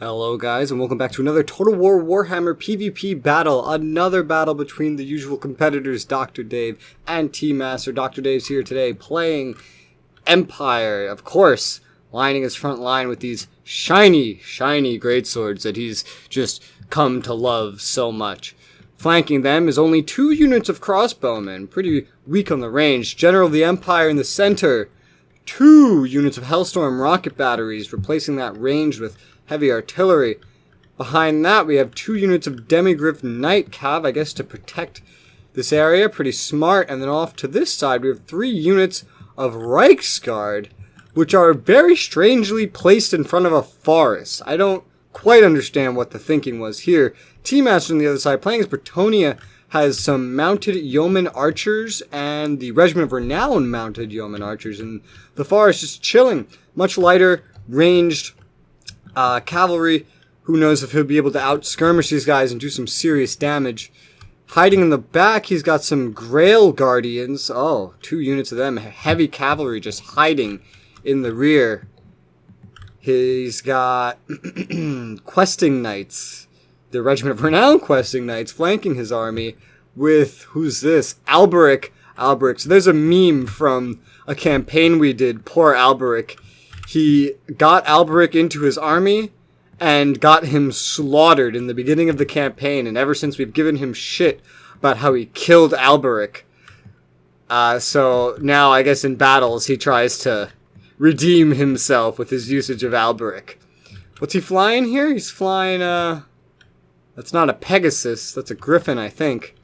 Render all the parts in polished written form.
Hello guys, and welcome back to another Total War Warhammer PvP battle. Another battle between the usual competitors, Dr. Dave and T-Master. Dr. Dave's here today playing Empire, of course, lining his front line with these shiny greatswords that he's just come to love so much. Flanking them is only 2 units of crossbowmen, pretty weak on the range. General of the Empire in the center, 2 units of Hellstorm rocket batteries, replacing that range with heavy artillery. Behind that, we have 2 units of Demigryph Knight Cav, I guess, to protect this area. Pretty smart. And then off to this side, we have 3 units of Reichsguard, which are very strangely placed in front of a forest. I don't quite understand what the thinking was here. T-Master on the other side, playing as Bretonia, has some mounted yeoman archers and the Regiment of Renown mounted yeoman archers. And the forest just chilling. Much lighter, ranged cavalry. Who knows if he'll be able to out-skirmish these guys and do some serious damage. Hiding in the back, he's got some Grail Guardians. Oh, 2 units of them. Heavy cavalry just hiding in the rear. He's got Questing Knights. The Regiment of Renown Questing Knights flanking his army with, who's this? Alberic. So there's a meme from a campaign we did. Poor Alberic. He got Alberic into his army and got him slaughtered in the beginning of the campaign. And ever since, we've given him shit about how he killed Alberic. So now, I guess in battles, he tries to redeem himself with his usage of Alberic. What's he flying here? He's flying, that's not a Pegasus. That's a Griffin, I think.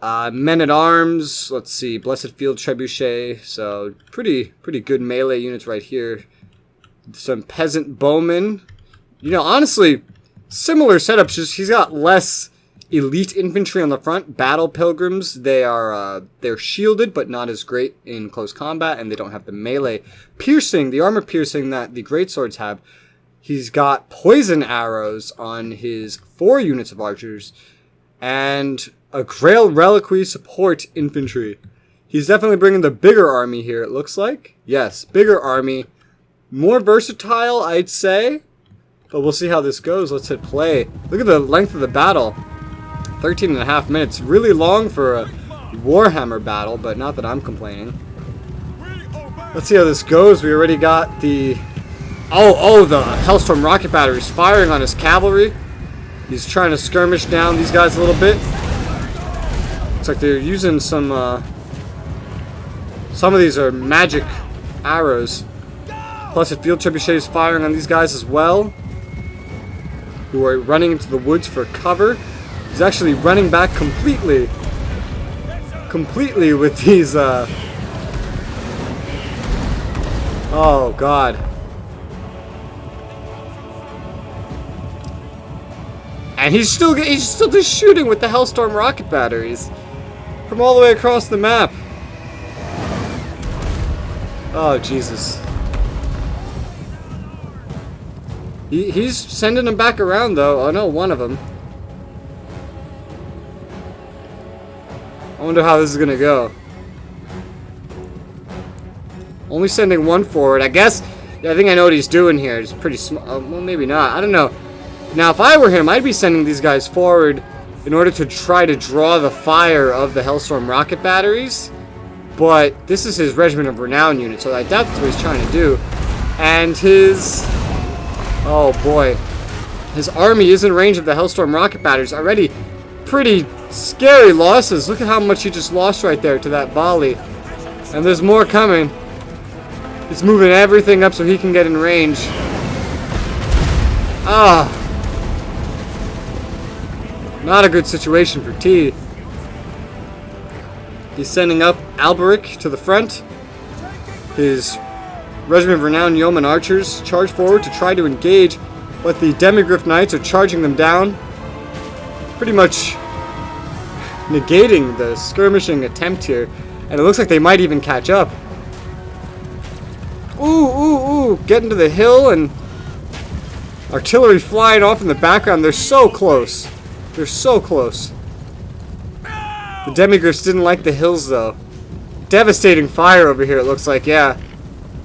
Men-at-Arms, let's see, Blessed Field Trebuchet, so pretty good melee units right here. Some Peasant Bowmen. You know, honestly, similar setups, just he's got less elite infantry on the front. Battle Pilgrims, they're shielded, but not as great in close combat, and they don't have the melee piercing, the armor piercing that the greatswords have. He's got poison arrows on his 4 units of archers, and a Grail Reliquary support infantry. He's definitely bringing the bigger army here, it looks like. Yes, bigger army. More versatile, I'd say. But we'll see how this goes. Let's hit play. Look at the length of the battle. 13.5 minutes. Really long for a Warhammer battle, but not that I'm complaining. Let's see how this goes. We already got the... Oh, the Hellstorm rocket batteries firing on his cavalry. He's trying to skirmish down these guys a little bit. Looks like they're using some of these are magic arrows. Plus a Field Trebuchet is firing on these guys as well, who are running into the woods for cover. He's actually running back completely with these, oh god. And he's still just shooting with the Hellstorm rocket batteries from all the way across the map. Oh, Jesus. He's sending them back around, though. Oh, no, one of them. I wonder how this is going to go. Only sending one forward. I guess, I think I know what he's doing here. It's pretty small. Well, maybe not. I don't know. Now, if I were him, I'd be sending these guys forward in order to try to draw the fire of the Hellstorm rocket batteries. But this is his Regiment of Renown unit, so I doubt that's what he's trying to do. And his... Oh, boy. His army is in range of the Hellstorm rocket batteries. Already pretty scary losses. Look at how much he just lost right there to that volley. And there's more coming. He's moving everything up so he can get in range. Ah. Not a good situation for T. He's sending up Alberic to the front. His Regiment of Renown Yeoman Archers charge forward to try to engage, but the Demigryph Knights are charging them down. Pretty much negating the skirmishing attempt here. And it looks like they might even catch up. Ooh. Getting to the hill and artillery flying off in the background. They're so close. They're so close. The Demigryphs didn't like the hills, though. Devastating fire over here, it looks like, yeah.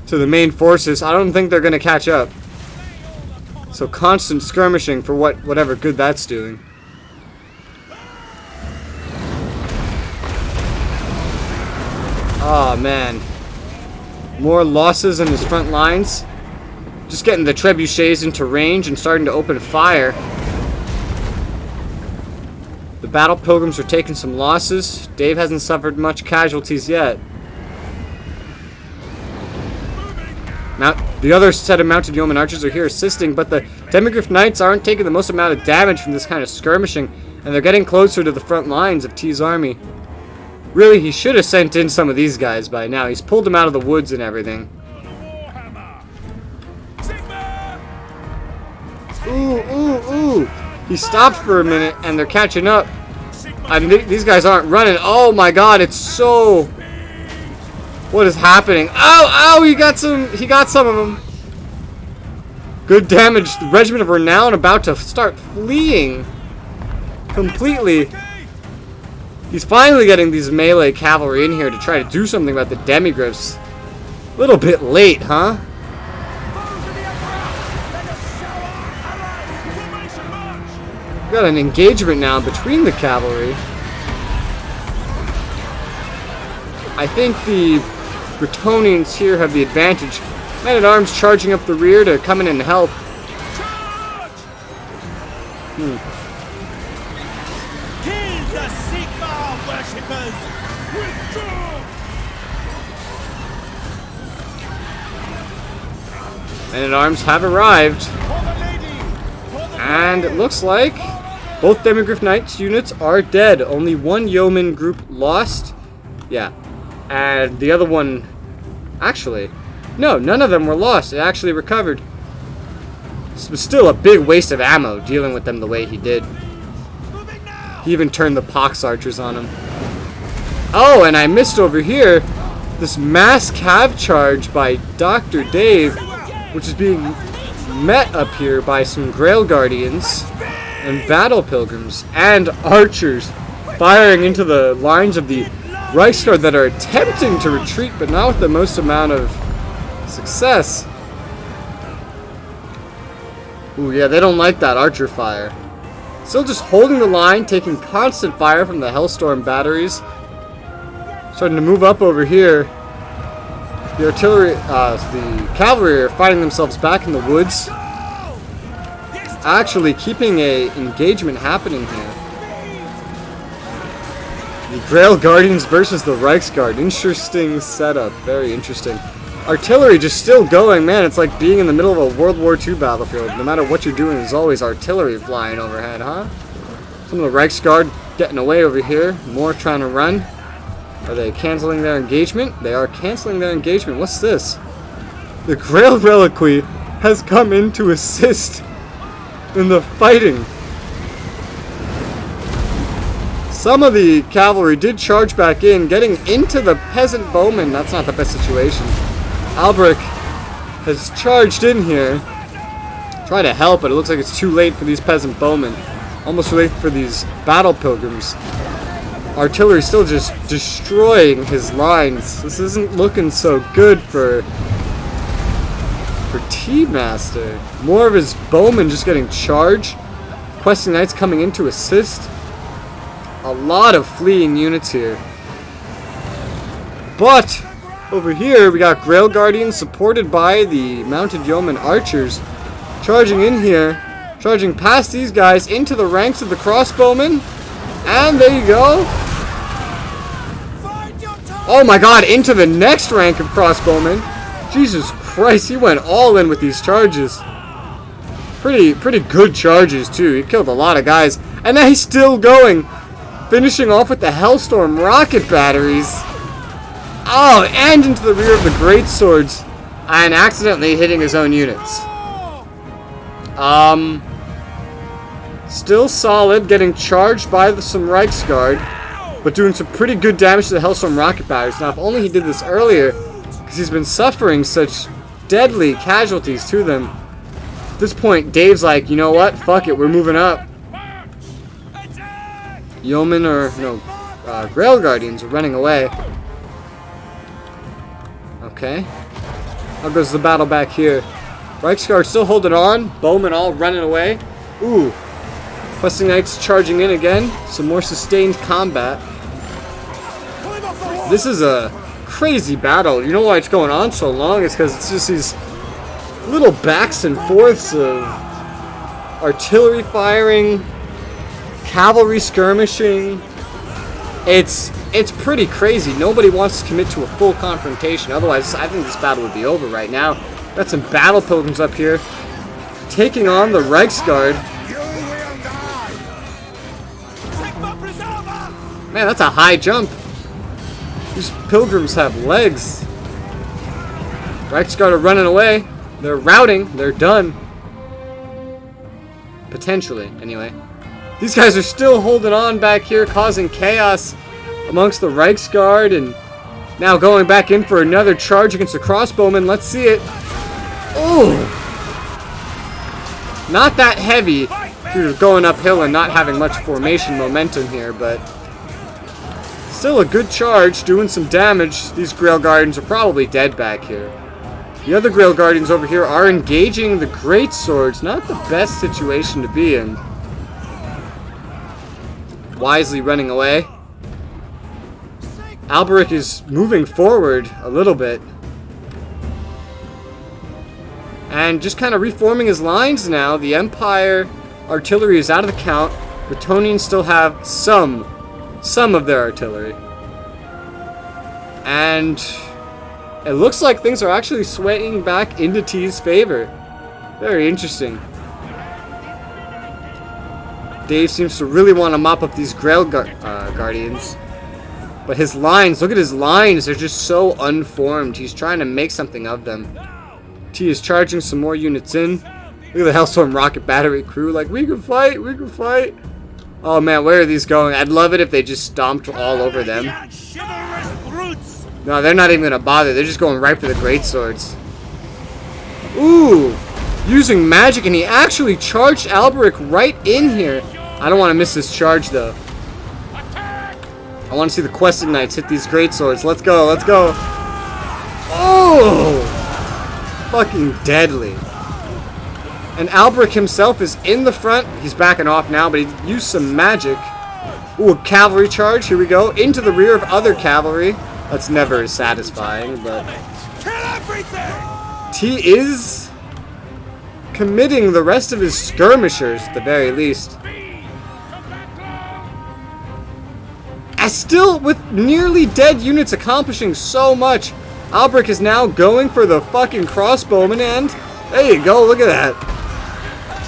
To the main forces. I don't think they're going to catch up. So constant skirmishing for whatever good that's doing. Oh man. More losses in his front lines. Just getting the trebuchets into range and starting to open fire. The battle pilgrims are taking some losses. Dave hasn't suffered much casualties yet. The other set of mounted yeoman archers are here assisting, but the Demigryph Knights aren't taking the most amount of damage from this kind of skirmishing, and they're getting closer to the front lines of T's army. Really, he should have sent in some of these guys by now. He's pulled them out of the woods and everything. Ooh. He stopped for a minute, and they're catching up. These guys aren't running. Oh my god, it's so... What is happening? Ow! He got some of them. Good damage. The Regiment of Renown about to start fleeing completely. He's finally getting these melee cavalry in here to try to do something about the Demigryphs. A little bit late, huh? We got an engagement now between the cavalry. I think the Bretonnians here have the advantage. Men-at-arms charging up the rear to come in and help. Kill the Sigmar worshippers! Withdraw! Men-at-arms have arrived. And it looks like both Demigryph Knights units are dead. Only one yeoman group lost. Yeah. And the other one... Actually... No, none of them were lost. It actually recovered. This was still a big waste of ammo dealing with them the way he did. He even turned the pox archers on him. Oh, and I missed over here this mass cav charge by Dr. Dave, which is being met up here by some Grail Guardians and Battle Pilgrims and archers firing into the lines of the Reichsguard that are attempting to retreat, but not with the most amount of success. Ooh, yeah, they don't like that archer fire. Still just holding the line, taking constant fire from the Hellstorm batteries. Starting to move up over here. The artillery, the cavalry are finding themselves back in the woods. Actually keeping a engagement happening here. The Grail Guardians versus the Reichsguard. Interesting setup. Very interesting. Artillery just still going. Man, it's like being in the middle of a World War II battlefield. No matter what you're doing, there's always artillery flying overhead, huh? Some of the Reichsguard getting away over here. More trying to run. Are they canceling their engagement? They are canceling their engagement. What's this? The Grail Reliquary has come in to assist in the fighting. Some of the cavalry did charge back in, getting into the peasant bowmen. That's not the best situation. Albrecht has charged in here. Try to help, but it looks like it's too late for these peasant bowmen. Almost too late for these battle pilgrims. Artillery still just destroying his lines. This isn't looking so good for T-Master. More of his bowmen just getting charged. Questing Knights coming in to assist. A lot of fleeing units here. But over here we got Grail Guardians supported by the Mounted Yeoman Archers charging in here, charging past these guys into the ranks of the crossbowmen. And there you go. Oh my god, into the next rank of crossbowmen. Jesus Christ, he went all in with these charges. Pretty good charges too. He killed a lot of guys. And now he's still going. Finishing off with the Hellstorm rocket batteries. Oh, and into the rear of the greatswords. And accidentally hitting his own units. Still solid, getting charged by some Reichsguard, but doing some pretty good damage to the Hellstorm rocket batteries. Now, if only he did this earlier, because he's been suffering such deadly casualties to them. At this point, Dave's like, you know what? Fuck it, we're moving up. Yeomen Grail Guardians are running away. Okay. How goes the battle back here? Reichsguard still holding on. Bowmen all running away. Ooh. Questing Knights charging in again. Some more sustained combat. This is a crazy battle. You know why it's going on so long? It's because it's just these little backs and forths of artillery firing, cavalry skirmishing. It's pretty crazy. Nobody wants to commit to a full confrontation. Otherwise, I think this battle would be over right now. Got some battle pilgrims up here taking on the Reichsguard. Man, that's a high jump. These pilgrims have legs. Reichsguard are running away. They're routing. They're done. Potentially, anyway. These guys are still holding on back here, causing chaos amongst the Reichsguard, and now going back in for another charge against the crossbowmen. Let's see it. Oh! Not that heavy due to going uphill and not having much formation momentum here, but still a good charge, doing some damage. These Grail Guardians are probably dead back here. The other Grail Guardians over here are engaging the Great Swords. Not the best situation to be in. Wisely running away. Alberic is moving forward a little bit. And just kind of reforming his lines now. The Empire artillery is out of the count. Bretonnians still have some of their artillery. And it looks like things are actually swaying back into T's favor. Very interesting. Dave seems to really want to mop up these Grail Guardians. But his lines, look at his lines. They're just so unformed. He's trying to make something of them. T is charging some more units in. Look at the Hellstorm Rocket Battery crew. Like, we can fight, we can fight. Oh man, where are these going? I'd love it if they just stomped all over them. No, they're not even going to bother. They're just going right for the Great Swords. Ooh! Using magic, and he actually charged Alberic right in here. I don't want to miss this charge, though. I want to see the Questing Knights hit these Great Swords. Let's go, let's go. Oh! Fucking deadly. And Alberic himself is in the front. He's backing off now, but he used some magic. Ooh, a cavalry charge. Here we go. Into the rear of other cavalry. That's never as satisfying, but T is committing the rest of his skirmishers, at the very least. As still, with nearly dead units accomplishing so much, Alberic is now going for the fucking crossbowman, and there you go, look at that.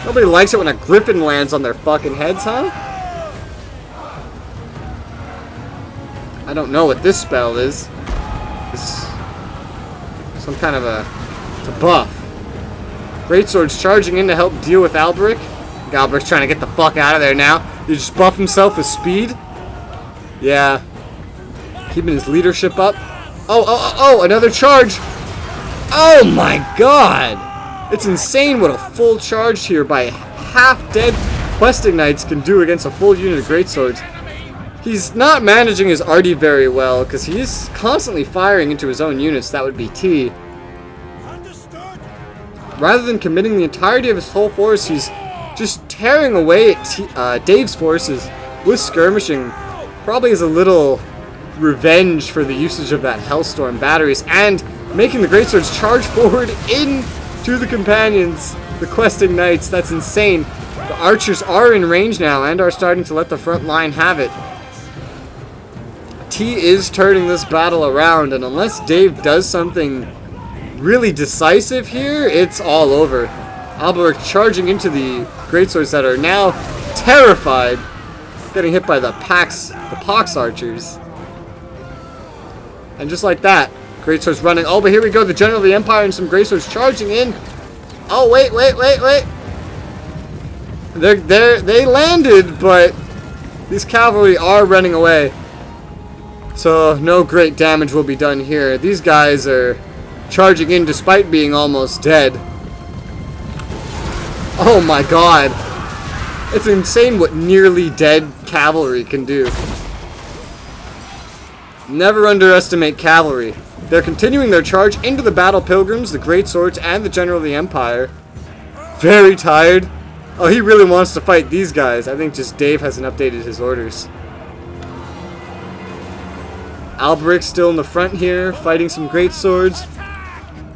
Nobody likes it when a griffin lands on their fucking heads, huh? I don't know what this spell is. It's some kind of it's a buff. Greatsword's charging in to help deal with Alberic. Alberic's trying to get the fuck out of there now. He just buff himself with speed. Yeah. Keeping his leadership up. Oh, another charge. Oh my god. It's insane what a full charge here by half-dead Questing Knights can do against a full unit of Greatswords. He's not managing his arty very well, because he's constantly firing into his own units. That would be T. Rather than committing the entirety of his whole force, he's just tearing away at Dave's forces with skirmishing. Probably as a little revenge for the usage of that Hellstorm batteries, and making the Greatswords charge forward into the companions, the Questing Knights. That's insane. The archers are in range now and are starting to let the front line have it. T is turning this battle around, and unless Dave does something really decisive here, it's all over. Alberic charging into the Greatswords that are now terrified, getting hit by the Pox archers. And just like that, Greatswords running. Oh, but here we go, the General of the Empire and some Greatswords charging in. Oh, wait. They landed, but these cavalry are running away. So no great damage will be done here. These guys are charging in despite being almost dead. Oh my god. It's insane what nearly dead cavalry can do. Never underestimate cavalry. They're continuing their charge into the Battle Pilgrims, the Great Swords, and the General of the Empire. Very tired. Oh, he really wants to fight these guys. I think just Dave hasn't updated his orders. Alberic's still in the front here, fighting some Great Swords.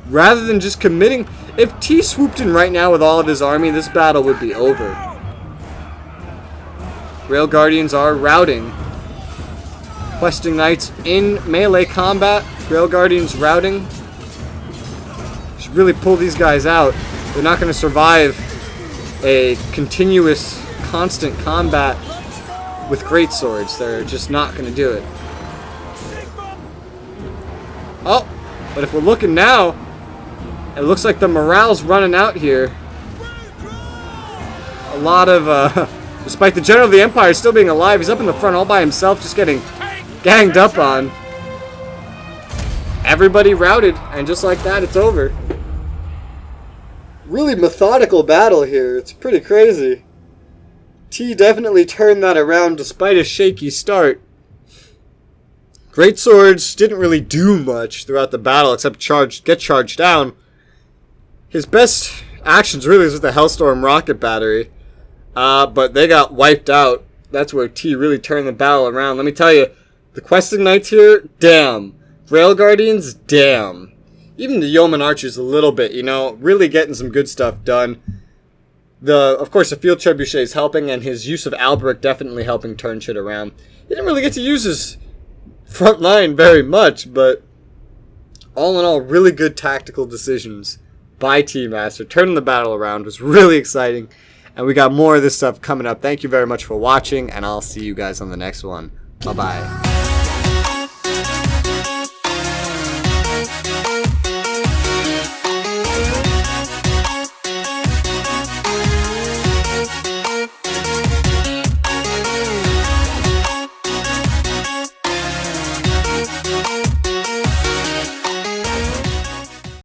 Rather than just committing... If T swooped in right now with all of his army, this battle would be over. Rail Guardians are routing. Questing Knights in melee combat. Rail Guardians routing. Should really pull these guys out. They're not going to survive a continuous, constant combat with Great Swords. They're just not going to do it. Oh, but if we're looking now, it looks like the morale's running out here. A lot of, despite the General of the Empire still being alive, he's up in the front all by himself, just getting ganged up on. Everybody routed, and just like that, it's over. Really methodical battle here. It's pretty crazy. T definitely turned that around despite a shaky start. Great Swords didn't really do much throughout the battle except get charged down. His best actions really was with the Hellstorm rocket battery. But they got wiped out. That's where T really turned the battle around. Let me tell you, the Questing Knights here, damn. Rail Guardians, damn. Even the Yeoman Archers a little bit, you know, really getting some good stuff done. Of course, the Field Trebuchet is helping, and his use of Alberic definitely helping turn shit around. He didn't really get to use his front line very much, but all in all, really good tactical decisions by Team Master. Turning the battle around was really exciting, and we got more of this stuff coming up. Thank you very much for watching, and I'll see you guys on the next one. Bye-bye.